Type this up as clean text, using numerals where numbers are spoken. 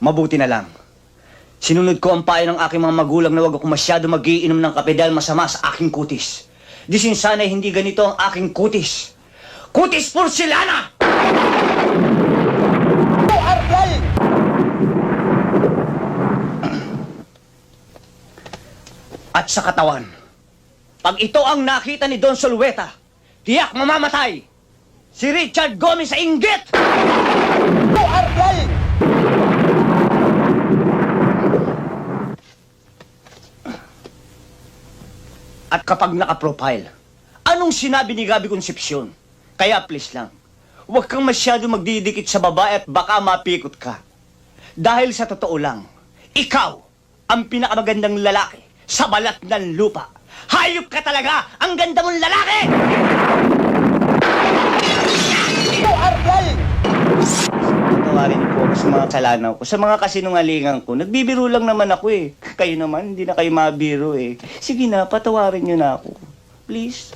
Mabuti na lang. Sinunod ko ang payo ng aking mga magulang na huwag ako masyado magiinom ng kape dahil masama sa aking kutis. Di sana'y hindi ganito ang aking kutis. Kutis porcelana! At sa katawan, pag ito ang nakita ni Don Solueta, tiyak mamamatay! Si Richard Gomez sa inggit! At kapag naka-profile, anong sinabi ni Gabi Concepcion? Kaya please lang, huwag kang masyado magdidikit sa babae at baka mapikot ka. Dahil sa totoo lang, ikaw ang pinakamagandang lalaki sa balat ng lupa. Hayop ka talaga! Ang ganda mong lalaki! Patawarin niyo po ako sa mga kasalanan ko, sa mga kasinungalingan ko. Nagbibiro lang naman ako eh. Kayo naman, hindi na kayo mabiro eh. Sige na, patawarin niyo na ako. Please.